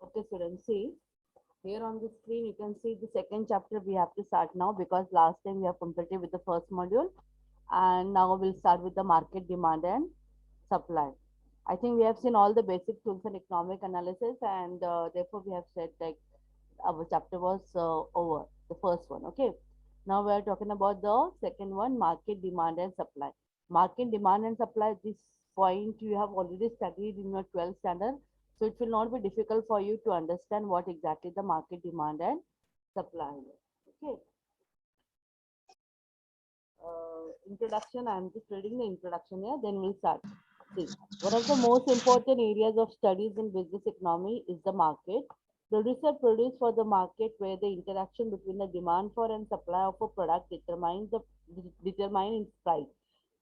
Okay, students, see here on the screen you can see the second chapter we have to start now because last time we have completed with the first module and now we'll start with the market demand and supply. I think we have seen all the basic tools and economic analysis and therefore we have said like our chapter was over, the first one. Okay, now we are talking about the second one, market demand and supply. Market demand and supply, this point you have already studied in your 12th standard, so it will not be difficult for you to understand what exactly the market demand and supply is. Okay, introduction, I am just reading the introduction here, then we'll start. See, one of the most important areas of studies in business economy is the market. Producer produce for the market where the interaction between the demand for and supply of a product determine its price.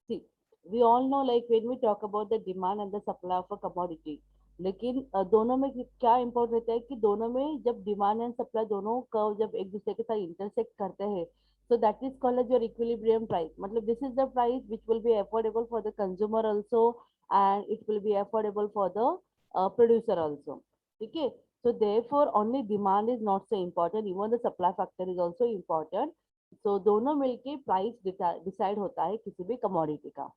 See, we all know like when we talk about the demand and the supply of a commodity, लेकिन दोनों में क्या import रहता है कि दोनों में जब डिमांड एंड सप्लाई दोनों कर्व जब एक दूसरे के साथ इंटरसेक्ट करते हैं, so that is called as your equilibrium price. मतलब this is the price which will be affordable for the consumer also and it will be affordable for the producer also. ठीक है, so therefore only demand is not so important, even the supply factor is also important. So दोनों मिलके price decide होता है किसी भी commodity का.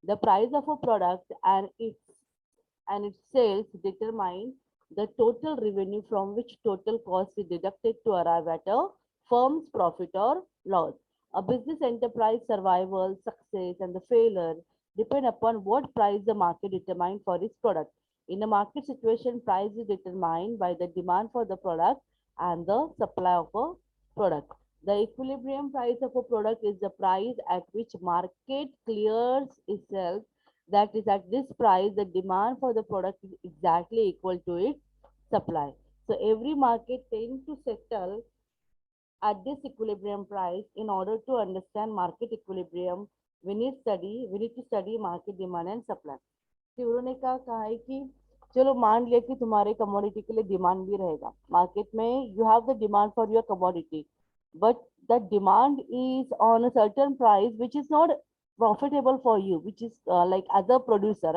The price of a product and its sales determine the total revenue from which total cost is deducted to arrive at a firm's profit or loss. A business enterprise survival, success, and the failure depend upon what price the market determines for its product. In a market situation, price is determined by the demand for the product and the supply of a product. The equilibrium price of a product is the price at which market clears itself, that is at this price the demand for the product is exactly equal to its supply. So every market tends to settle at this equilibrium price. In order to understand market equilibrium, we need to study market demand and supply. तो उन्होंने कहा है कि चलो मान लिया कि तुम्हारे कमोडिटी के लिए डिमांड भी रहेगा मार्केट में, you have the demand for your commodity, but the demand is on a certain price which is not profitable for you, which is like as a producer.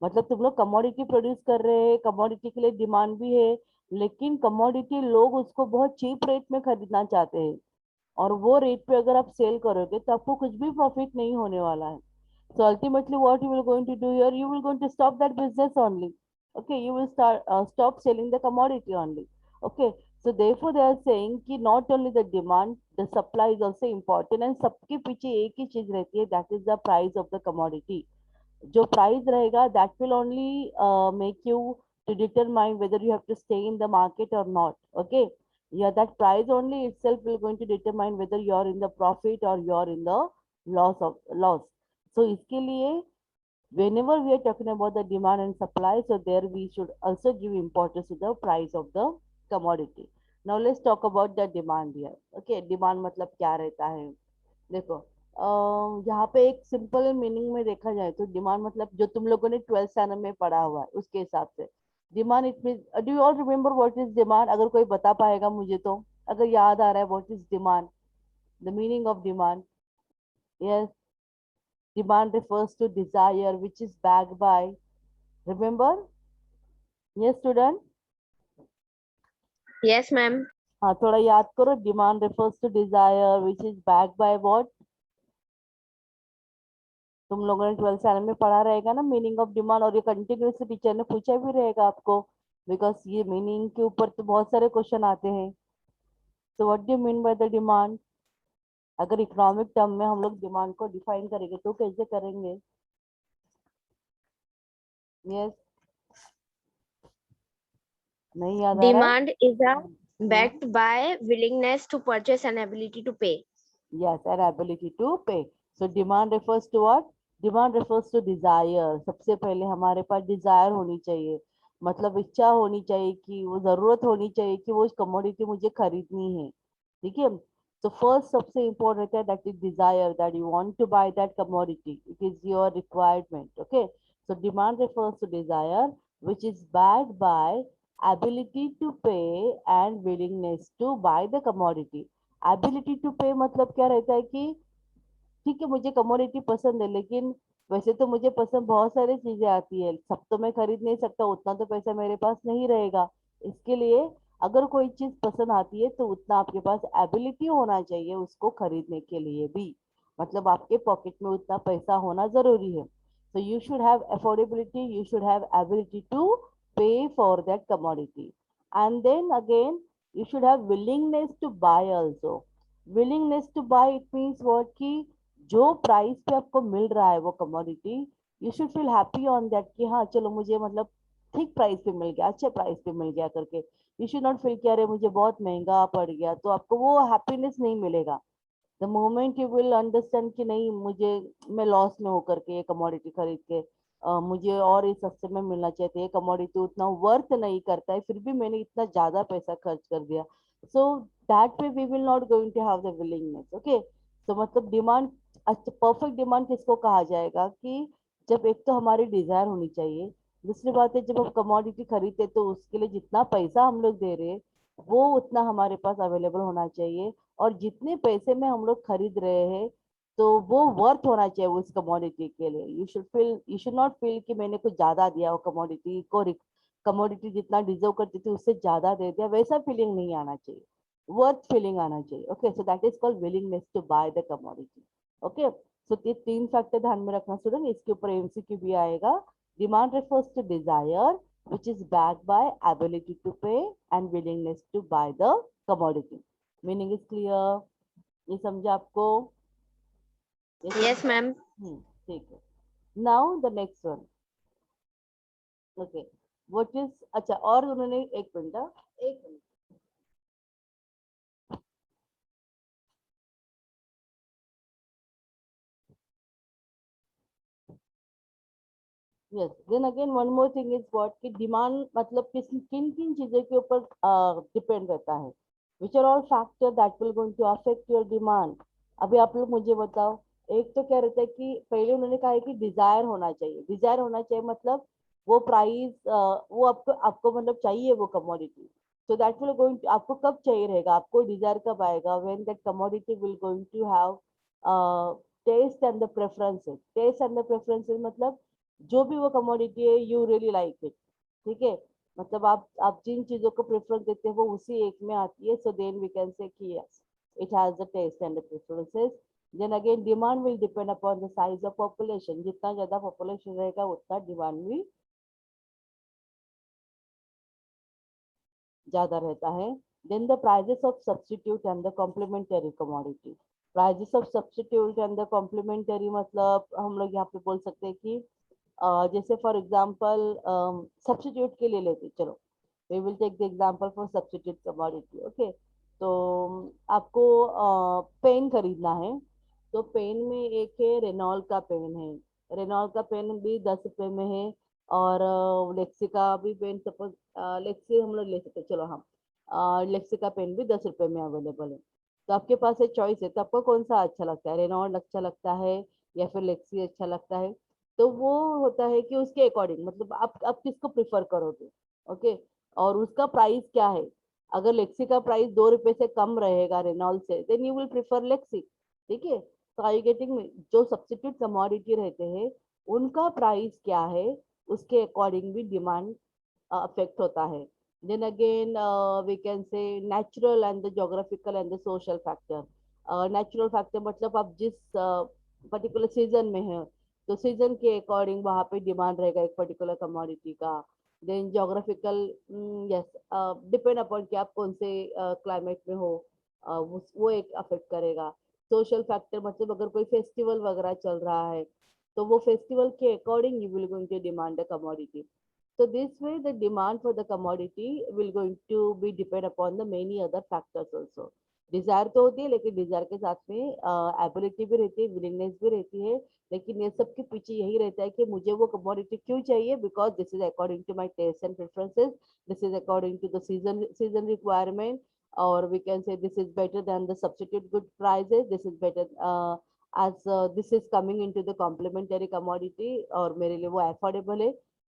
मतलब तुम लोग कमोडिटी प्रोड्यूस कर रहे हैं, commodity के लिए demand भी है, लेकिन कमोडिटी लोग उसको बहुत चीप रेट में खरीदना चाहते हैं और वो रेट पे अगर आप सेल करोगे तो आपको कुछ भी प्रॉफिट नहीं होने वाला है. So ultimately what you will going to do here, you will going to stop that business only. Okay, you will stop selling the commodity only. Okay, so therefore they are saying कि not only the demand, the supply is also important and सबके पीछे एक ही चीज रहती है, that is the price of the commodity. जो price रहेगा that will only make you to determine whether you have to stay in the market or not. Okay, yeah, that price only itself will going to determine whether you are in the profit or you are in the loss. So इसके लिए whenever we are talking about the demand and supply, so there we should also give importance to the price of the commodity. Now let's talk about the demand here. Okay, demand मतलब क्या रहता है. देखो यहाँ पे एक simple meaning में देखा जाए तो डिमांड मतलब जो तुम लोगों ने 12th स्टैंडर्ड में पढ़ा हुआ है उसके हिसाब से demand it mean, do you all remember what is demand? अगर कोई बता पाएगा मुझे तो, अगर याद आ रहा है what is demand, the meaning of demand. Yes, demand refers to desire which is backed by, remember? Yes student. Yes, ma'am. हाँ थोड़ा याद करो, demand refers to desire which is backed by what? तुम लोगों ने 12th स्टैंडर्ड में पढ़ा रहेगा ना मीनिंग ऑफ डिमांड, और ये कंटिन्यूसली टीचर ने पूछा भी रहेगा आपको बिकॉज ये मीनिंग के ऊपर तो बहुत सारे क्वेश्चन आते हैं. तो what do mean by the demand? अगर इकोनॉमिक टर्म में हम लोग डिमांड को डिफाइन करेंगे तो कैसे करेंगे? यस, नहीं याद आ रहा है? Demand is backed by willingness to purchase and ability to pay. Yes, and ability to pay. So demand refers to what? Demand refers to desire. सबसे पहले हमारे पास desire होनी चाहिए, मतलब इच्छा होनी चाहिए कि वो जरूरत होनी चाहिए कि वो कमोडिटी मुझे खरीदनी है. ठीक है, तो फर्स्ट सबसे इम्पोर्टेंट है that is desire, that you want to buy that commodity, it is your requirement. Okay, so demand refers to desire which is backed by ability to pay and willingness to buy the commodity. Ability to pay मतलब क्या रहता है कि ठीक है मुझे commodity पसंद है, लेकिन वैसे तो मुझे पसंद बहुत सारी चीजें आती है, सब तो मैं खरीद नहीं सकता, उतना तो पैसा मेरे पास नहीं रहेगा, इसके लिए अगर कोई चीज पसंद आती है तो उतना आपके पास एबिलिटी होना चाहिए उसको खरीदने के लिए भी, मतलब आपके पॉकेट में उतना पैसा होना जरूरी है. So you should have affordability, you should have ability to pay for that commodity. And then again, you should have willingness to buy also. Willingness to buy, it means what कि जो price पे आपको मिल रहा है वो commodity, you should feel happy on that कि हाँ चलो मुझे मतलब ठीक प्राइस पे मिल गया, अच्छे प्राइस पे मिल गया करके. यू शुड नॉट फील कि अरे मुझे बहुत महंगा पड़ गया, तो आपको वो हैप्पीनेस नहीं मिलेगा. The moment you will understand कि नहीं मुझे, मैं लॉस में होकर के ये कमोडिटी खरीद के मुझे और इस सस्ते में मिलना चाहिए, ये कमोडिटी उतना वर्थ नहीं करता है फिर भी मैंने इतना ज्यादा पैसा खर्च कर दिया. So that way we will not going to have the willingness. Okay, तो मतलब डिमांड, अच्छा परफेक्ट डिमांड किसको कहा जाएगा कि जब एक तो हमारी डिजायर होनी चाहिए, दूसरी बात है जब हम कमोडिटी खरीदते तो उसके लिए जितना पैसा हम लोग दे रहे हैं वो उतना हमारे पास अवेलेबल होना चाहिए, और जितने पैसे में हम लोग खरीद रहे हैं तो वो वर्थ होना चाहिए उस कमोडिटी के लिए. यू शुड नॉट फील कि मैंने कुछ ज्यादा दिया वो कमोडिटी को, कमोडिटी जितना डिजर्व करती थी उससे ज्यादा दे दिया, वैसा फीलिंग नहीं आना चाहिए, वर्थ फीलिंग आना चाहिए. Okay, so that is called willingness to buy the commodity. Okay, so ये तीन फैक्टर ध्यान में रखना स्टूडेंट, इसके ऊपर एमसीक्यू भी आएगा. Demand refers to desire which is backed by ability to pay and willingness to buy the commodity. Meaning is clear? ये समझा आपको? ये Yes, समझा? ma'am. ठीक है. Now the next one. Okay, what is, अच्छा और उन्होंने एक मिनट, एक minute. Yes, then again one more thing is what कि डिमांड मतलब किस किन किन चीजों के ऊपर डिपेंड रहता है. Which are all factor that will going to affect your demand. अभी आप लोग मुझे बताओ. एक तो क्या रहता है कि पहले उन्होंने कहा है कि डिजायर होना चाहिए. डिजायर होना चाहिए मतलब वो प्राइस, वो आपको आपको मतलब चाहिए वो commodity. So that will going, आपको कब चाहिए रहेगा, आपको डिजायर कब आएगा, when that commodity will going to have taste and the preferences. Taste and the preferences मतलब जो भी वो कमोडिटी है यू रियली लाइक इट. ठीक है, मतलब आप जिन चीजों को प्रेफरेंस देते हैं वो उसी एक में आती है. So then we can say कि yes it has the taste and the preferences. Then again demand will depend upon the size of population. जितना ज्यादा पॉपुलेशन रहेगा उतना डिमांड भी ज्यादा रहता है. Then the prices of substitute and the complementary commodity. Prices of substitute and the complementary मतलब हम लोग यहाँ पे बोल सकते हैं कि जैसे फॉर एग्जांपल सब्स्टिट्यूट के लिए लेते, चलो we will take the example for substitute commodity. Okay, तो आपको पेन खरीदना है, तो पेन में एक है रेनॉल का पेन है. रेनॉल का पेन भी 10 रुपए में है, और लेक्सी का भी पेन सपोज, लेक्सी हम लोग ले सकते हैं, चलो हम लेक्सी का पेन भी 10 रुपए में अवेलेबल है. तो आपके पास एक चॉइस है, तो आपको कौन सा अच्छा लगता है, रेनॉल्ड अच्छा लगता है या फिर लेक्सी अच्छा लगता है. तो वो होता है कि उसके अकॉर्डिंग मतलब आप किसको प्रिफर करोगे. ओके, और उसका प्राइस क्या है. अगर लेक्सी का प्राइस 2 रुपए से कम रहेगा रेनॉल्ड से, then you will prefer Lexi. ठीक है, तो आई गेटिंग. जो सब्स्टिट्यूट कमोडिटी रहते हैं उनका प्राइस क्या है उसके अकॉर्डिंग भी डिमांड अफेक्ट होता है. Then again we can say natural and the geographical and the social factor. Natural factor मतलब आप जिस पर्टिकुलर सीजन में है तो सीजन के अकॉर्डिंग वहाँ पे डिमांड रहेगा एक पर्टिकुलर कमोडिटी का. Then geographical, yes, depend upon कि आप कौन से क्लाइमेट में हो, वो एक अफेक्ट करेगा. सोशल फैक्टर मतलब अगर कोई फेस्टिवल वगैरह चल रहा है तो वो फेस्टिवल के according you will going to demand the commodity. So this way, the demand for the commodity will going to be depend upon the many other factors also. Desire तो होती है लेकिन डिजायर के साथ में एबिलिटी भी रहती है, विलिंगनेस भी रहती है. लेकिन ये सब के पीछे यही रहता है कि मुझे वो कमोडिटी क्यों चाहिए, because this is according to my taste and preferences, this is according to the season requirement, और we can say this is better than the substitute good prices, this is better as this is coming into the complementary commodity और मेरे लिए वो affordable है.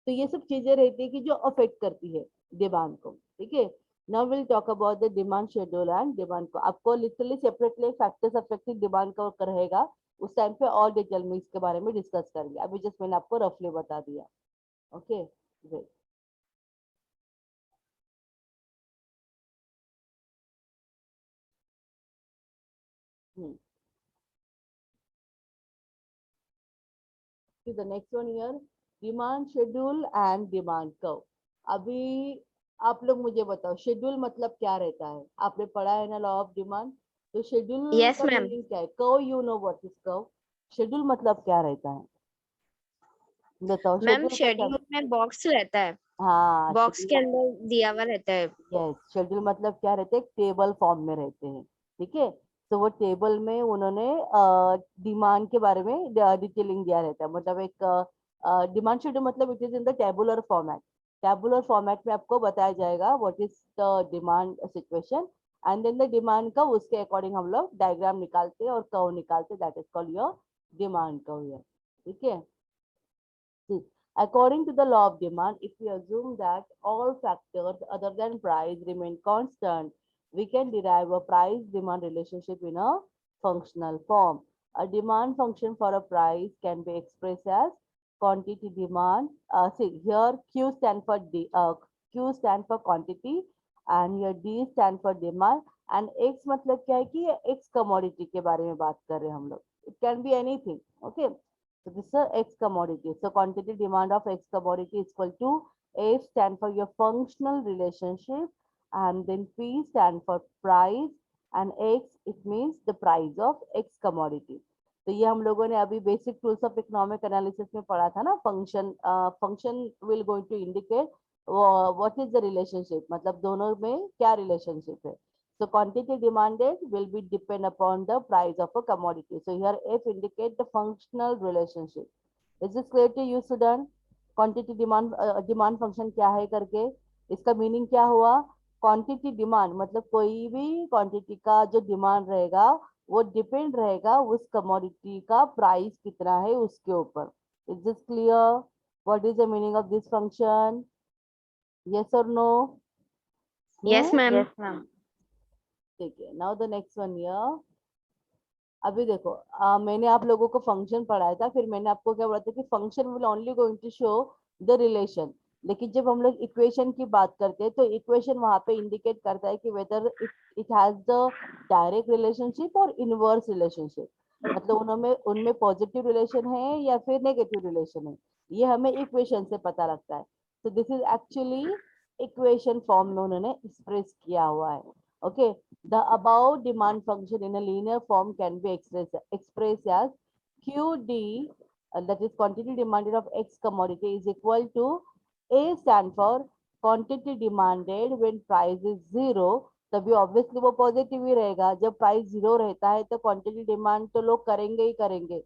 तो ये सब चीजें रहती है कि जो अफेक्ट करती है डिमांड को. ठीक है, now will talk about the demand schedule and demand को. आपको literally separately factors affecting demand का रहेगा, उस टाइम पे और डिटेल में इसके बारे में डिस्कस करेंगे. अभी जस्ट मैंने आपको रफली बता दिया. Okay, to the next one here, demand schedule and demand curve. अभी आप लोग मुझे बताओ शेड्यूल मतलब क्या रहता है, आपने पढ़ा है ना लॉ ऑफ डिमांड, तो शेड्यूल Yes, का ma'am. मीनिंग क्या है, curve you know what is curve, schedule मतलब क्या रहता है, बताओ मैम शेड्यूल का क्या, शेड्यूल में बॉक्स रहता है, हाँ बॉक्स के शेड्यूल, अंदर दिया हुआ रहता है। यस शेड्यूल मतलब क्या रहते हैं, टेबल फॉर्म में रहते हैं, ठीक है। तो वो टेबल में उन्होंने डिमांड के बारे में डिटेलिंग दिया रहता है, मतलब एक डिमांड शेड्यूल मतलब it is in the tabular format, tabular format में आपको बताया जाएगा what is the demand situation, and then the demand का उसके अकॉर्डिंग हम लोग डायग्राम निकालते हैं और कर्व निकालते हैं, that is called your demand curve, ठीक है। See, according to the law of demand, if we assume that all factors other than price remain constant, we can derive a price-demand relationship in a functional form. A demand function for a price can be expressed as quantity demand. See, here Q stand for Q stand for quantity, and here D stand for demand. And X मतलब क्या है कि ये X commodity के बारे में बात कर रहे हैं हम लोग. It can be anything, okay? So this is a X commodity. So quantity demand of X commodity is equal to A stand for your functional relationship, and then P stand for price, and X it means the price of X commodity. तो ये हम लोगों ने अभी basic tools of economic analysis में पढ़ा था ना, function will going to indicate what is the relationship, मतलब दोनों में क्या रिलेशनशिप है. So quantity demanded will be depend upon the price of a commodity. So here F indicate the functional relationship. Is this clear to you, student? Quantity demand function क्या है करके, इसका meaning क्या हुआ, क्वांटिटी डिमांड मतलब कोई भी quantity का जो डिमांड रहेगा वो डिपेंड रहेगा उस कमोडिटी का प्राइस कितना है उसके ऊपर. Is this clear? What is the meaning of this function? Yes और no? Yes, ma'am. Yes, ma'am. ठीक है. Now the next one here. अभी देखो मैंने आप लोगों को फंक्शन पढ़ाया था, फिर मैंने आपको क्या बोला था कि function will only going to show the relation, लेकिन जब हम लोग इक्वेशन की बात करते हैं तो इक्वेशन वहां पे इंडिकेट करता है कि whether it it has the direct relationship और इनवर्स रिलेशनशिप, मतलब उनमें उनमें पॉजिटिव रिलेशन है या फिर नेगेटिव रिलेशन है, ये हमें इक्वेशन से पता लगता है. तो this is actually equation form में उन्होंने एक्सप्रेस किया हुआ है. Okay, the above demand function in a linear form can be expressed as QD, that is quantity demanded of X commodity, is equal to A stand for quantity demanded when price is zero. तभी obviously वो positive ही रहेगा, जब price zero रहता है तो quantity demand तो लोग करेंगे ही करेंगे,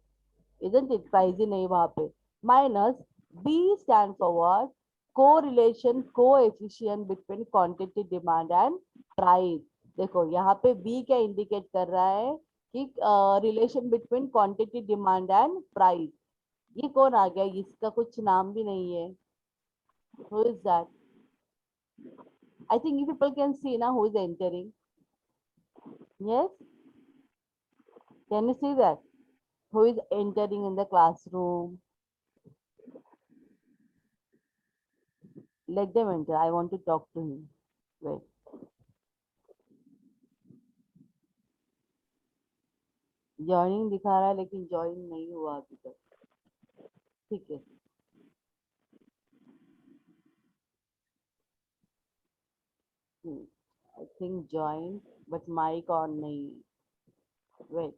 isn't it? प्राइस ही नहीं वहां पे. Minus B stand for what? Correlation coefficient between quantity demand and price. देखो यहाँ पे बी क्या इंडिकेट कर रहा है कि relation between quantity demand and price. ये कौन आ गया, इसका कुछ नाम भी नहीं है. Who is that? I think you people can see ना who is entering. Yes, can you see that who is entering in the classroom? Let them enter. I want to talk to him. Wait. Joining दिखा रहा है लेकिन join नहीं हुआ अभी तक. ठीक है. I think join but mic on नहीं. Wait.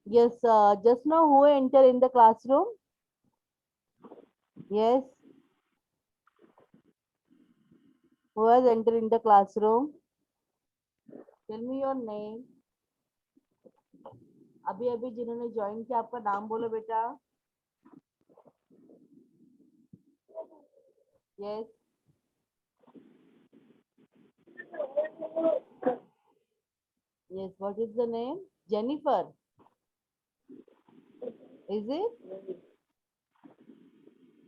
Yes, just now who entered in the classroom? Yes. Who has entered in the classroom? Tell me your name. अभी अभी जिन्होंने ज्वाइन किया आपका नाम बोलो बेटा. Yes. Yes, what is the name? Jennifer. Is it?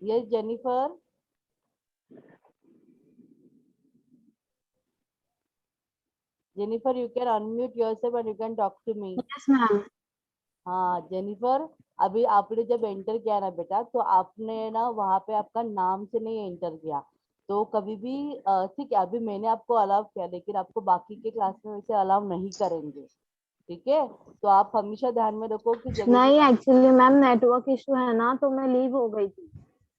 Yes, Jennifer. Jennifer, you can unmute yourself and you can talk to me. Yes, ma'am. हाँ Jennifer, अभी आपने जब एंटर किया ना बेटा, तो आपने ना वहाँ पे आपका नाम से नहीं एंटर किया, तो कभी भी ठीक है, अभी मैंने आपको अलाउ किया लेकिन आपको बाकी के क्लास में वैसे अलाउ नहीं करेंगे. ठीक है, तो आप हमेशा ध्यान में रखो कि जब भी नहीं एक्चुअली मैम नेटवर्क इशू है ना, तो मैं लीव हो गई थी।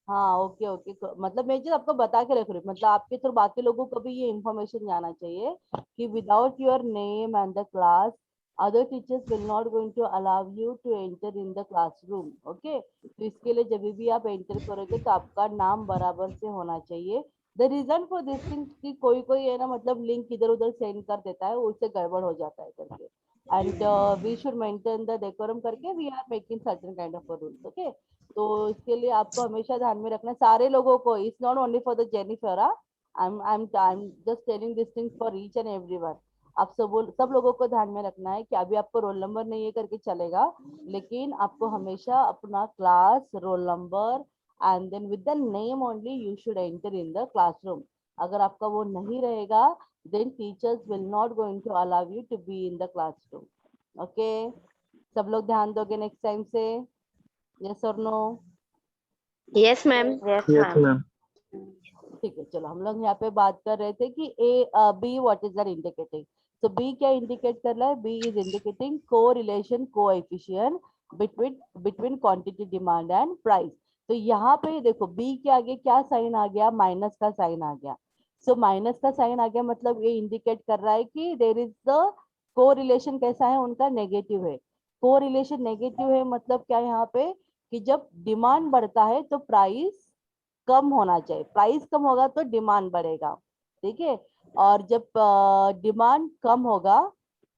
हाँ ओके ओके, मतलब मैं चीज आपको बता के रख रही हूँ, मतलब आपके थ्रू बाकी लोगों को भी ये इन्फॉर्मेशन जाना चाहिए कि without your name and the class other teachers will not going to allow you to enter in the classroom. Okay, तो इसके लिए जब भी आप एंटर करोगे तो आपका नाम बराबर से होना चाहिए। The reason for this thing कि कोई कोई है ना, मतलब लिंक इधर उधर सेंड कर देता है, उससे गड़बड़ हो जाता है करके, and we should maintain the decorum करके we are making certain kind of rules. Okay, तो इसके लिए आपको हमेशा ध्यान में रखना सारे लोगों को, it's not only for the Jennifer, I am just telling this thing for each and everyone. आप सब लोगों को ध्यान में रखना है कि अभी आपको रोल नंबर नहीं है करके चलेगा, लेकिन आपको हमेशा अपना class roll number and then with the name only you should enter in the classroom. अगर आपका वो नहीं रहेगा then teachers will not going to allow you to be in the classroom. Okay, सब लोग ध्यान दोगे नेक्स्ट टाइम से? यस और no? Yes, ma'am. Yes Yes, ma'am. ma'am. ठीक है, चलो हम लोग यहाँ पे बात कर रहे थे कि A be what is that indicating. तो बी क्या इंडिकेट कर रहा है? बी इज इंडिकेटिंग को relation coefficient between between quantity demand and price. तो यहाँ पे देखो बी के आगे क्या साइन आ गया? माइनस का साइन आ गया। सो माइनस का साइन आ गया मतलब ये इंडिकेट कर रहा है कि देर इज द को रिलेशन कैसा है उनका? नेगेटिव है। को रिलेशन नेगेटिव है मतलब क्या यहाँ पे कि जब डिमांड बढ़ता है तो प्राइस कम होना चाहिए, प्राइस कम होगा तो डिमांड बढ़ेगा। ठीक है, और जब डिमांड कम होगा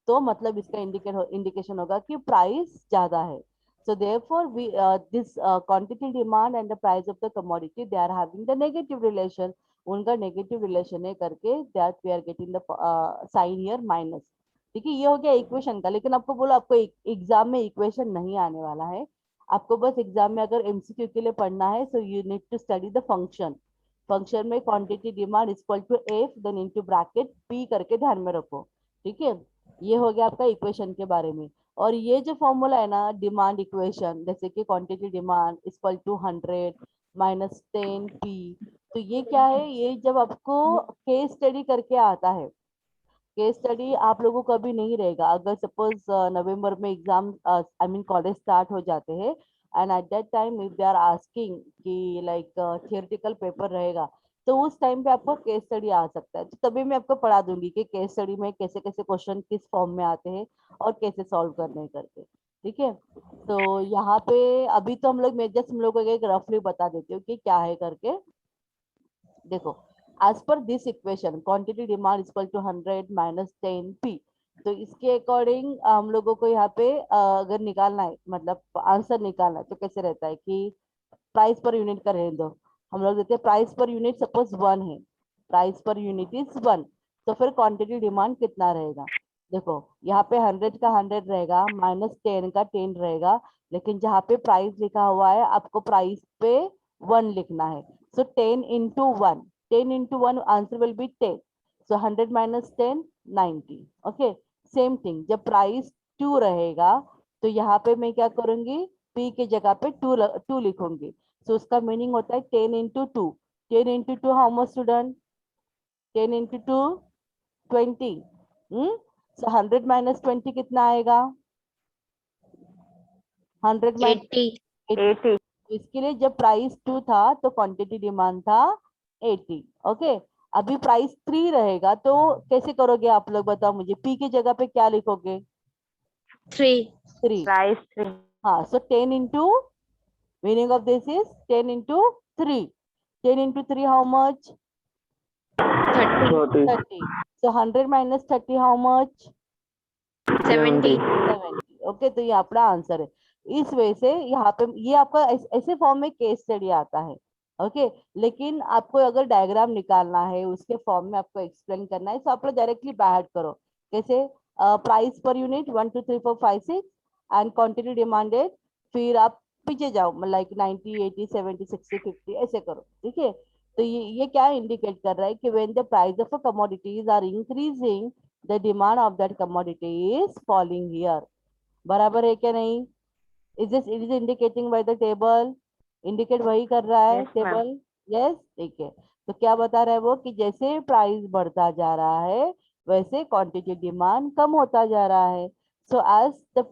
तो मतलब इसका इंडिकेशन होगा कि प्राइस ज्यादा है। so therefore we this quantity demand and the price of the commodity they are having the negative relation, उनका नेगेटिव रिलेशन है करके that we are getting the sign here minus। ठीक है, ये हो गया इक्वेशन का। लेकिन आपको बोला आपको एग्जाम में इक्वेशन नहीं आने वाला है, आपको बस एग्जाम में अगर एमसीक्यू के लिए पढ़ना है so you need to study the function. Function में quantity demand equal to F then into bracket P करके ध्यान में रखो। ठीक है, ये हो गया आपका इक्वेशन के बारे में। और ये जो फॉर्मूला है ना डिमांड इक्वेशन, जैसे कि quantity demand equal to 100 minus 10 P, तो ये क्या है? ये जब आपको केस स्टडी करके आता है, केस स्टडी आप लोगों को अभी नहीं रहेगा। अगर सपोज नवंबर में exam I mean college start हो जाते हैं and at that time if they are asking कि लाइक थियोरेटिकल पेपर रहेगा, तो उस टाइम पे आपको केस स्टडी आ सकता है। तो तभी मैं आपको पढ़ा दूंगी कि केस स्टडी में कैसे कैसे क्वेश्चन किस फॉर्म में आते हैं और कैसे सॉल्व करने करके। ठीक है, तो यहाँ पे अभी तो हम लोग मैं जस्ट हम लोग को एक रफली बता देती हूँ कि क्या है करके। देखो as per this equation quantity demand is equal to 100 minus 10p, तो इसके अकॉर्डिंग हम लोगों को यहाँ पे अगर निकालना है मतलब आंसर निकालना है तो कैसे रहता है कि प्राइस पर यूनिट का रहने दो, हम लोग देते हैं प्राइस पर यूनिट सपोज 1 है, प्राइस पर यूनिट इज 1, तो फिर क्वांटिटी डिमांड कितना रहेगा? देखो यहाँ पे 100 का 100 रहेगा माइनस 10 का 10 रहेगा, लेकिन जहाँ पे प्राइस लिखा हुआ है आपको प्राइस पे 1 लिखना है। सो 10 into 1, 10 into 1 answer will be 10। So 100 minus 10 90। Okay, same thing जब प्राइस 2 रहेगा तो यहाँ पे मैं क्या करूंगी? p की जगह पे 2 लिखूंगी। सो उसका मीनिंग होता है 10 into 2, 10 into 2 how much student? 10 into 2 20। So 100 minus 20 कितना आएगा? 100 माइनस 80. 80। इसके लिए जब प्राइस 2 था तो क्वांटिटी डिमांड था 80। ओके, अभी प्राइस 3 रहेगा तो कैसे करोगे आप लोग बताओ मुझे? p की जगह पे क्या लिखोगे? 3. 3। प्राइस 3। हाँ, सो 10 into meaning of this is 10 into 3, 10 into 3 how much? 30. 30। so 100 minus 30 how much? 70. 70। Okay, तो ये आपका आंसर है। इस वजह से यहाँ पे ये आपका ऐसे फॉर्म में केस स्टडी आता है। ओके, लेकिन आपको अगर डायग्राम निकालना है उसके फॉर्म में आपको एक्सप्लेन करना है तो आप लोग डायरेक्टली बाहर करो। कैसे? Price per unit 1 2 3 4 5 6 and quantity demanded, फिर आप पीछे जाओ लाइक 90 80 70 60 50 ऐसे करो। ठीक है, तो ये क्या इंडिकेट कर रहा है कि when the price of a commodities are increasing the demand of that commodity is falling here. बराबर है क्या नहीं? Is this it is indicating by the table, indicate वही कर रहा है Yes, ma'am. टेबल। यस, ठीक है। तो क्या बता रहा है वो कि जैसे प्राइस बढ़ता जा रहा है वैसे क्वांटिटी डिमांड कम होता जा रहा है। So as the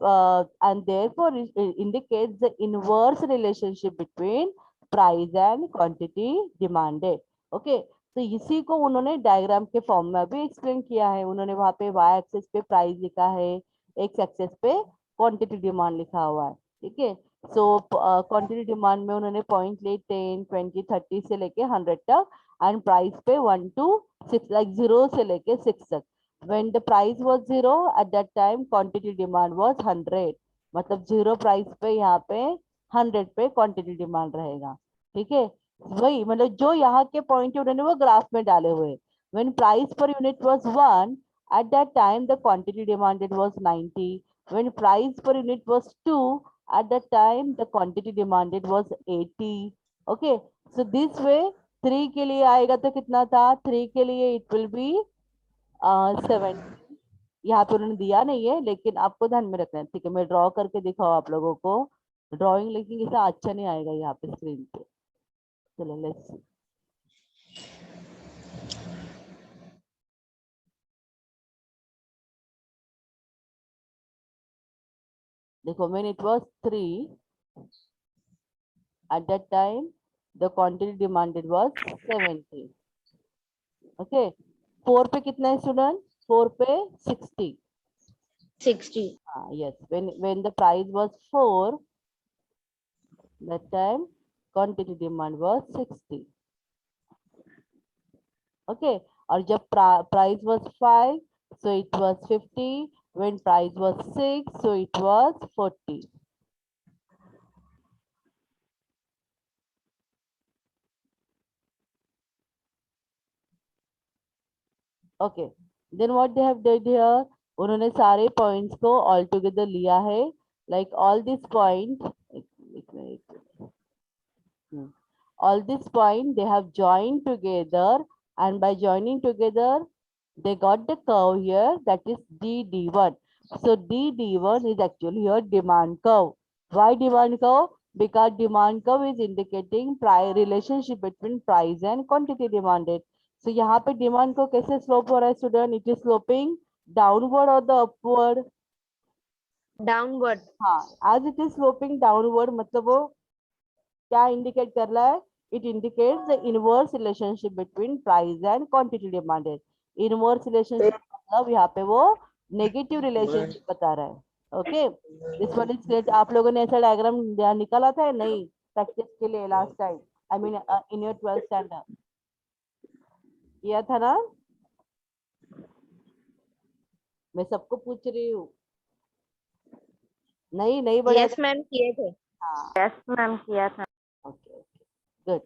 and therefore it indicates the inverse relationship between price and quantity demanded. Okay, तो इसी को उन्होंने डायग्राम के फॉर्म में अभी एक्सप्लेन किया है. उन्होंने वहां पे y एक्सेस पे प्राइस लिखा है, x एक्सेस पे क्वांटिटी डिमांड लिखा हुआ है. ठीक है. सो क्वांटिटी डिमांड में उन्होंने पॉइंट ले 10, 20, 30 से लेके 100 तक, एंड प्राइस पे 1 to 6 लाइक 0 से लेके 6 तक. When the price was 0 at that time quantity demand was 100. मतलब 0 प्राइस पे यहाँ पे 100 पे क्वांटिटी डिमांड रहेगा. ठीक है. वही मतलब जो यहाँ के पॉइंट उन्होंने वो ग्राफ में डाले हुए. When price per unit was 1 at that time the quantity demanded was 90. When price per unit was 2 at that time the quantity demanded was 80. Okay, so this way 3 के लिए आएगा तो कितना था? 3 के लिए it will be 70. यहाँ पे उन्होंने दिया नहीं है लेकिन आपको ध्यान में रखना है. ठीक है, मैं ड्रॉ करके दिखाऊँ आप लोगों को. ड्राइंग लेकिन इतना अच्छा नहीं आएगा यहाँ पे स्क्रीन पे. चलो लेट्स सी. देखो, when it was 3 at that time the quantity demanded was 70. Okay, 4 पे कितना है स्टूडेंट? 4 पे 60. 60. Yes, when the price was 4 that time quantity demand was 60. Okay, और जब price was 5 so it was 50. When price was 6 so it was 40. Okay, then what they have did here, उन्होंने सारे points को all together लिया है. Like all this point, all this point they have joined together, and by joining together they got the curve here, that is DD1. So DD1 is actually your demand curve. Why demand curve? Because demand curve is indicating relationship between price and quantity demanded. So यहाँ पे demand को कैसे slope हो रहा है student? It is sloping downward or the upward? Downward. हाँ, as it is sloping downward मतलब वो क्या इंडिकेट कर रहा है? It indicates the inverse relationship between price and quantity demanded. Inverse relationship मतलब यहाँ पे वो नेगेटिव रिलेशनशिप बता रहा है. Okay, this one is great. आप लोगों ने ऐसा डायग्राम निकाला था नहीं प्रैक्टिस के लिए last time? I mean in your 12th standard किया था ना? मैं सबको पूछ रही हूँ. नहीं बड़ा. Yes मैम किए थे. हाँ, यस मैम किया था. Okay good.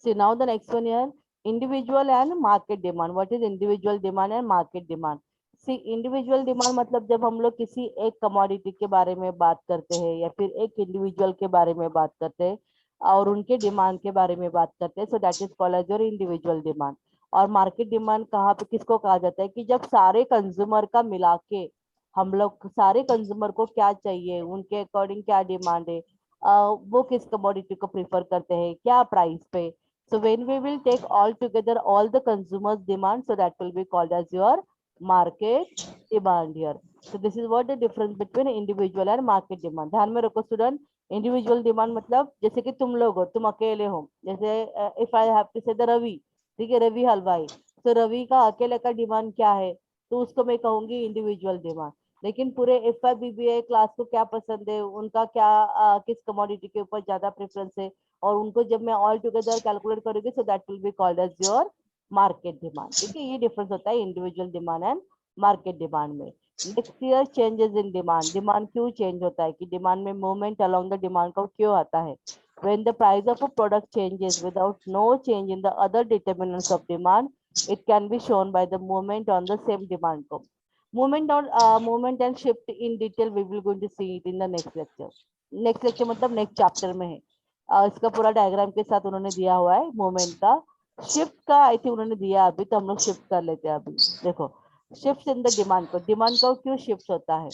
See now the next one here, individual and market demand. What is individual demand and market demand? See individual demand मतलब जब हम लोग किसी एक कमोडिटी के बारे में बात करते हैं या फिर एक इंडिविजुअल के बारे में बात करते हैं और उनके डिमांड के बारे में बात करते हैं, so that is called as your individual demand. और मार्केट डिमांड कहाँ पे किसको कहा जाता है? कि जब सारे कंज्यूमर का मिला के हम लोग सारे कंज्यूमर को क्या चाहिए, उनके अकॉर्डिंग क्या डिमांड है, वो किस कमोडिटी को प्रेफर करते हैं, क्या प्राइस पे. So when we will take all together all the consumers demand, so that will be called as your market demand here. So this is what the difference between individual and market demand. ध्यान में रखो student. Individual demand मतलब जैसे कि तुम लोग हो, तुम अकेले हो. जैसे इफ आई हैव टू से द रवि, ठीक है, रवि हलवाई, तो रवि का अकेले का डिमांड क्या है? तो उसको मैं कहूंगी इंडिविजुअल डिमांड. लेकिन पूरे एफ आई बीबीए क्लास को क्या पसंद है, उनका क्या किस कमोडिटी के ऊपर ज्यादा प्रेफरेंस है, और उनको जब मैं ऑल टुगेदर कैलकुलेट करूंगी, so that will be called as your market demand. ठीक है, ये डिफरेंस होता है individual demand and market demand में. Next year changes in demand. Demand क्यों चेंज होता है? कि डिमांड में मूवमेंट अलोंग द डिमांड को क्यों आता है? When the price of a product changes without no change in the other determinants of demand, it can be shown by the movement on the same demand curve. Movement and shift in detail we will going to see it in the next lecture. Next lecture मतलब next chapter में है. इसका पूरा diagram के साथ उन्होंने दिया हुआ है मूवमेंट का. शिफ्ट का आई थिंक उन्होंने दिया अभी, तो हम लोग शिफ्ट कर लेते हैं अभी. देखो, शिफ्ट इन द डिमांड को. डिमांड को क्यों शिफ्ट होता है?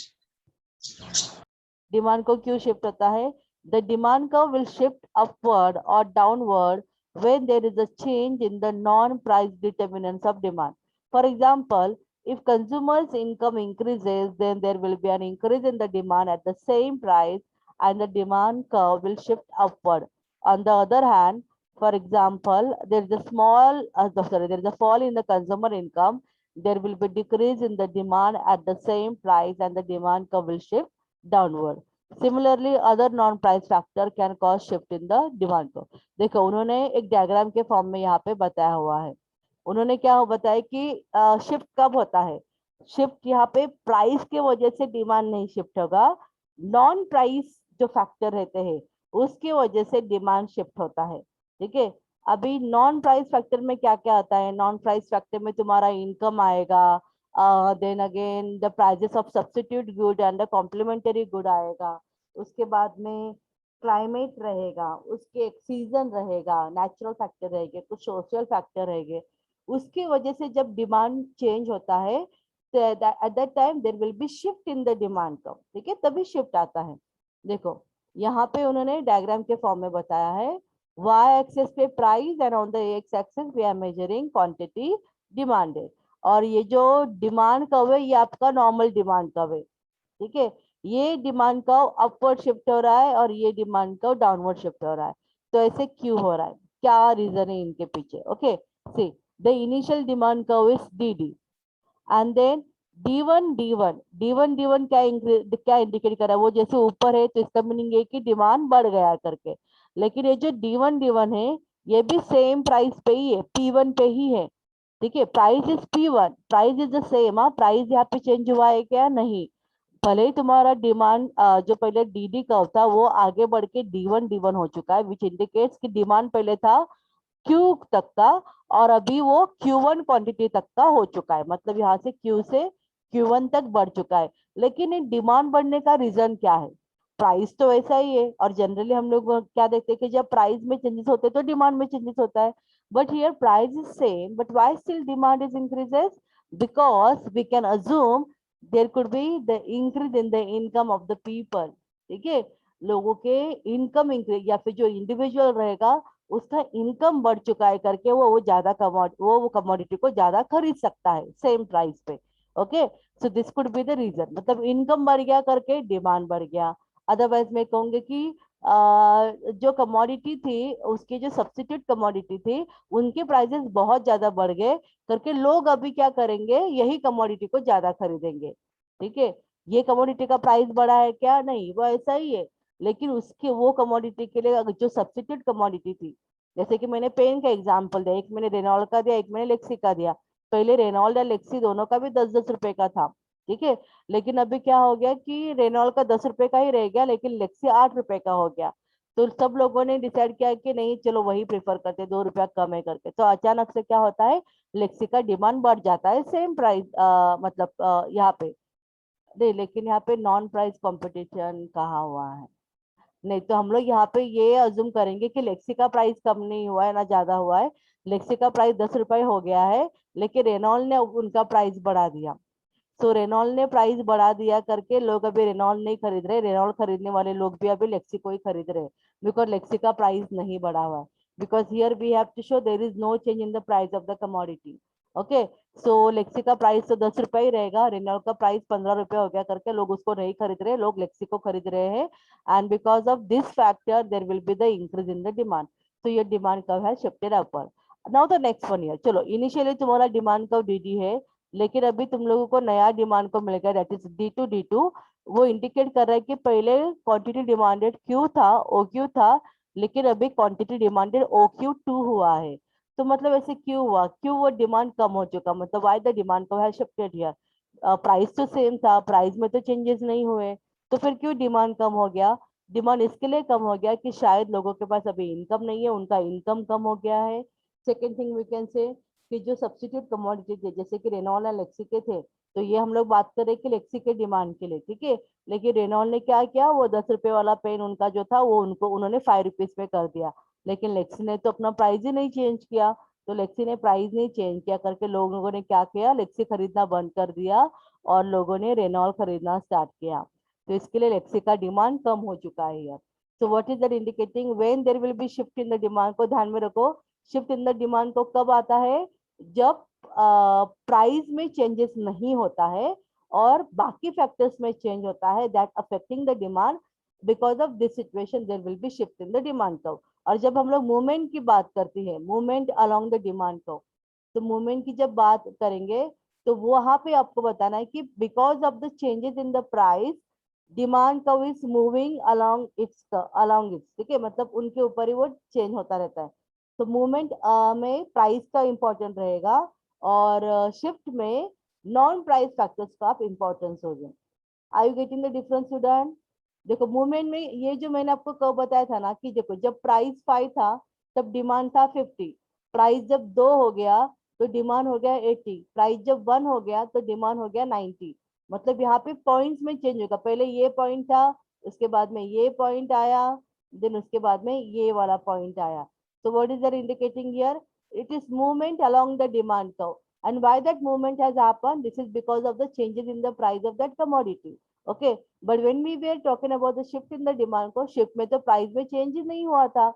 डिमांड को क्यों शिफ्ट होता है? The demand curve will shift upward or downward when there is a change in the non-price determinants of demand. For example, if consumers' income increases, then there will be an increase in the demand at the same price and the demand curve will shift upward. On the other hand, for example, there is a there is a fall in the consumer income, there will be decrease in the demand at the same price and the demand curve will shift downward. Similarly, other non-price factor can cause shift in the demand को. देखो उन्होंने एक diagram के form में यहाँ पे बताया हुआ है. उन्होंने क्या बताया कि शिफ्ट कब होता है. शिफ्ट यहाँ पे प्राइस के वजह से डिमांड नहीं शिफ्ट होगा, नॉन प्राइस जो फैक्टर रहते हैं उसकी वजह से डिमांड शिफ्ट होता है. ठीक है. अभी नॉन प्राइस फैक्टर में क्या क्या आता है. नॉन प्राइस फैक्टर में तुम्हारा इनकम आएगा, then again the prices of substitute good and the complementary good आएगा. उसके बाद में क्लाइमेट रहेगा, उसके एक सीजन रहेगा, नेचुरल फैक्टर रहेंगे, कुछ सोशल फैक्टर रहेंगे. उसकी वजह से जब डिमांड चेंज होता है तो at that time there will be shift in the demand curve. ठीक है, तभी शिफ्ट आता है. देखो यहाँ पे उन्होंने डायग्राम के फॉर्म में बताया है. y एक्सिस पे price and on the x axis we are measuring quantity demanded. और ये जो डिमांड कर्व है ये आपका नॉर्मल डिमांड कर्व है. ठीक है, ये डिमांड कर्व अपवर्ड शिफ्ट हो रहा है और ये डिमांड कर्व डाउनवर्ड शिफ्ट हो रहा है. तो ऐसे क्यों हो रहा है, क्या रीजन है इनके पीछे. Okay, see the initial demand curve is dd and then D1 क्या इंडिकेट कर रहा है, वो जैसे ऊपर है तो इसका मीनिंग है कि डिमांड बढ़ गया करके. लेकिन ये जो D1 है ये भी सेम प्राइस पे ही है, P1 पे ही है. ठीक है, price is P1, price is the same. हाँ, प्राइस यहाँ पे चेंज हुआ है क्या, नहीं. भले ही तुम्हारा डिमांड जो पहले dd कर्व था वो आगे बढ़ के D1 हो चुका है, विच इंडिकेट्स कि डिमांड पहले था Q तक का और अभी वो Q1 क्वांटिटी तक का हो चुका है. मतलब यहाँ से Q से Q1 तक बढ़ चुका है. लेकिन इन डिमांड बढ़ने का रीजन क्या है. प्राइस तो वैसा ही है और जनरली हम लोग क्या देखते हैं कि जब प्राइस में चेंजेस होते हैं तो डिमांड में चेंजेस होता है. But here price is same but why still demand is increases, because we can assume there could be the increase in the income of the people. ठीक है, लोगों के इनकम इंक्रीज या फिर जो इंडिविजुअल रहेगा उसका इनकम बढ़ चुका है करके वो ज्यादा वो कमोडिटी को ज्यादा खरीद सकता है सेम प्राइस पे. Okay, so this could be the reason. मतलब इनकम बढ़ गया करके डिमांड बढ़ गया. अदरवाइज मैं कहूंगी कि जो कमोडिटी थी उसकी जो सब्स्टिट्यूट कमोडिटी थी उनके प्राइसेस बहुत ज्यादा बढ़ गए करके लोग अभी क्या करेंगे, यही कमोडिटी को ज्यादा खरीदेंगे. ठीक है, ये कमोडिटी का प्राइस बढ़ा है क्या, नहीं, वो ऐसा ही है. लेकिन उसके वो कमोडिटी के लिए जो सब्स्टिट्यूट कमोडिटी थी, जैसे कि मैंने पेन का एग्जांपल दिया, एक मैंने रेनॉल्ड का दिया, एक मैंने लेक्सी का दिया. पहले रेनॉल्ड या लेक्सी दोनों का भी 10-10 रुपए का था. ठीक है, लेकिन अभी क्या हो गया कि रेनॉल्ड का 10 रुपए का ही रह गया लेकिन लेक्सी 8 रुपए का हो गया. तो सब लोगों ने डिसाइड किया कि नहीं चलो वही प्रेफर करते, 2 रुपया कम है करके. तो अचानक से क्या होता है, लेक्सी का डिमांड बढ़ जाता है सेम प्राइस. मतलब यहाँ पे नहीं, लेकिन यहाँ पे नॉन प्राइस कंपटीशन कहाँ हुआ है. नहीं, तो हम लोग यहाँ पे ये अज्यूम करेंगे कि लेक्सी का प्राइस कम नहीं हुआ है ना ज्यादा हुआ है. लेक्सी का प्राइस 10 रुपए हो गया है लेकिन रेनॉल्ड ने उनका प्राइस बढ़ा दिया. तो रेनॉल्ड ने प्राइस बढ़ा दिया करके लोग अभी रेनॉल्ड नहीं खरीद रहे, रेनॉल्ड खरीदने वाले लोग भी अभी लेक्सी को ही खरीद रहे बिकॉज लेक्सी का प्राइस नहीं बढ़ा हुआ है. Because here we have to show there is no change in the price of the commodity. Okay, so लेक्सी का प्राइस तो 10 रुपए ही रहेगा, रेनॉल्ड का प्राइस 15 रुपए हो गया करके लोग उसको नहीं खरीद रहे, लोग लेक्सी को खरीद रहे हैं. And because of this factor there will be the increase in the demand. तो ये डिमांड कर्व है shifted upward. Now the next one year, चलो इनिशियली तुम्हारा डिमांड कर्व dd है लेकिन अभी तुम लोगों को नया डिमांड को मिलेगा दैट इज D2. वो इंडिकेट कर रहा है कि पहले क्वांटिटी डिमांडेड Q था, OQ था, लेकिन अभी क्वांटिटी डिमांडेड OQ2 हुआ है. तो मतलब ऐसे क्यों हुआ, क्यों वो डिमांड कम हो चुका, मतलब व्हाई द डिमांड को है शिफ्टेड हियर. प्राइस तो सेम था, प्राइस में तो चेंजेस नहीं हुए, तो फिर क्यों डिमांड कम हो गया. डिमांड इसके लिए कम हो गया कि शायद लोगों के पास अभी इनकम नहीं है, उनका इनकम कम हो गया है. Second thing we can say कि जो सब्स्टिट्यूट कमोडिटी थे जैसे कि रेनॉल्ड और लेक्सी के थे, तो ये हम लोग बात करें कि लेक्सी के डिमांड के लिए. ठीक है, लेकिन रेनॉल्ड ने क्या किया, वो 10 रुपए वाला पेन उनका जो था वो उन्होंने 5 रुपीज पे कर दिया. लेकिन लेक्सी ने तो अपना प्राइस ही नहीं चेंज किया. तो लेक्सी ने प्राइस नहीं चेंज किया करके लोगों ने क्या किया, लेक्सी खरीदना बंद कर दिया और लोगों ने रेनॉल्ड खरीदना स्टार्ट किया. तो इसके लिए लेक्सी का डिमांड कम हो चुका है यार. So what is that indicating? When there will be shift in the demand, को ध्यान में रखो, shift in the demand को कब आता है? जब प्राइस में चेंजेस नहीं होता है और बाकी फैक्टर्स में चेंज होता है, that affecting the demand. Because of this situation there will be shift in the demand curve. और जब हम लोग मूवमेंट की बात करती है, movement along the demand curve, तो मूवमेंट की जब बात करेंगे तो वहां पे आपको बताना है कि because of the changes in the price demand curve is moving along it's, ठीक है, मतलब उनके ऊपर ही वो चेंज होता रहता है. तो मूवमेंट में प्राइस का इंपॉर्टेंट रहेगा और शिफ्ट में नॉन प्राइस फैक्टर्स का आप इंपॉर्टेंस हो जाए. Are you getting the difference student? देखो मूवमेंट में ये जो मैंने आपको कब बताया था ना कि देखो जब प्राइस 5 था तब डिमांड था 50, प्राइस जब 2 हो गया तो डिमांड हो गया 80, प्राइस जब 1 हो गया तो डिमांड हो गया 90. मतलब यहाँ पे पॉइंट्स में चेंज होगा, पहले ये पॉइंट था, उसके बाद में ये पॉइंट आया, देन उसके बाद में ये वाला पॉइंट आया. तो what is that indicating here? It is movement along the demand curve. And why that movement has happened? This is because of the changes in the price of that commodity. Okay, but when we were talking about the shift in the demand को, shift में तो price में change ही नहीं हुआ था,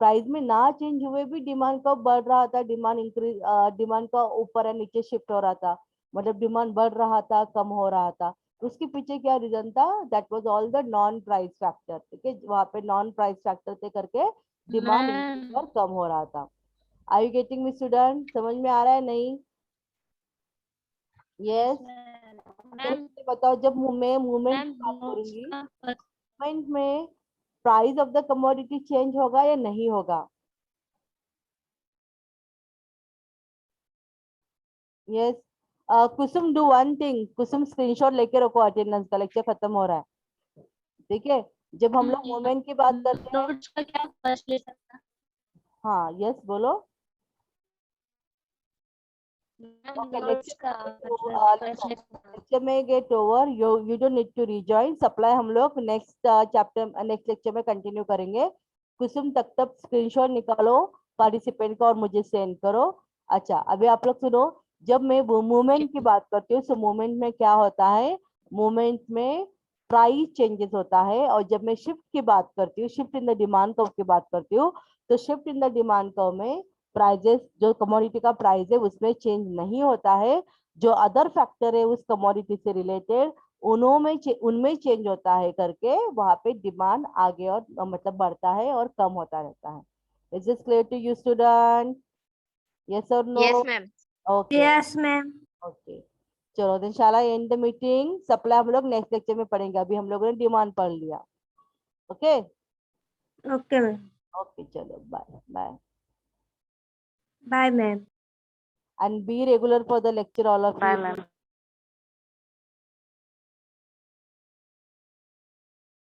price में ना change हुए भी डिमांड का बढ़ रहा था, डिमांड इंक्रीज, डिमांड का ऊपर या नीचे शिफ्ट हो रहा था, मतलब डिमांड बढ़ रहा था, कम हो रहा था. उसके पीछे क्या रीजन था? That was all the non price factor. ठीक है, वहां पे नॉन प्राइस फैक्टर से करके डिमांड इंक्रीज और कम हो रहा था. Are you getting me student? समझ में आ रहा है नहीं? यस. बताओ, जब मैं मूवमेंट की बात करूंगी, मूवमेंट में price of the commodity change होगा या नहीं होगा? Yes. Kusum do one thing, Kusum screenshot लेके रखो, अटेंडेंस का, लेक्चर खत्म हो रहा है. ठीक है, जब हम लोग मूवमेंट की बात करते हैं. नोट्स का क्या फर्स्ट ले सकता? हाँ यस बोलो. Okay, नोट्स का lecture में get over. You don't need to rejoin. Supply हम लोग next chapter, next lecture में continue करेंगे. कुसुम तब स्क्रीनशॉट निकालो पार्टिसिपेंट का और मुझे सेंड करो. अच्छा, अभी आप लोग सुनो, जब मैं मूवमेंट की बात करती हूँ तो मूवमेंट में क्या होता है? मूवमेंट में प्राइस चेंजेस होता है. और जब मैं शिफ्ट की बात करती हूँ, shift in the demand curve की बात करती हूँ, तो shift in the demand curve में प्राइजेस, जो कमोडिटी का प्राइस है उसमें चेंज नहीं होता है. जो अदर फैक्टर है उस कमोडिटी से रिलेटेड उनमें चेंज होता है करके वहां पे डिमांड आगे और मतलब बढ़ता है और कम होता रहता है. Is this clear to you student? Yes और no? Yes ma'am. Okay yes ma'am. Okay. चलो देन शाला एंड द मीटिंग. सप्लाई हम लोग नेक्स्ट लेक्चर में पढ़ेंगे, अभी हम लोगों ने डिमांड पढ़ लिया. Okay okay ma'am. ओके, चलो bye bye. Bye ma'am. And be regular for the lecture, all of Bye, you. ma'am.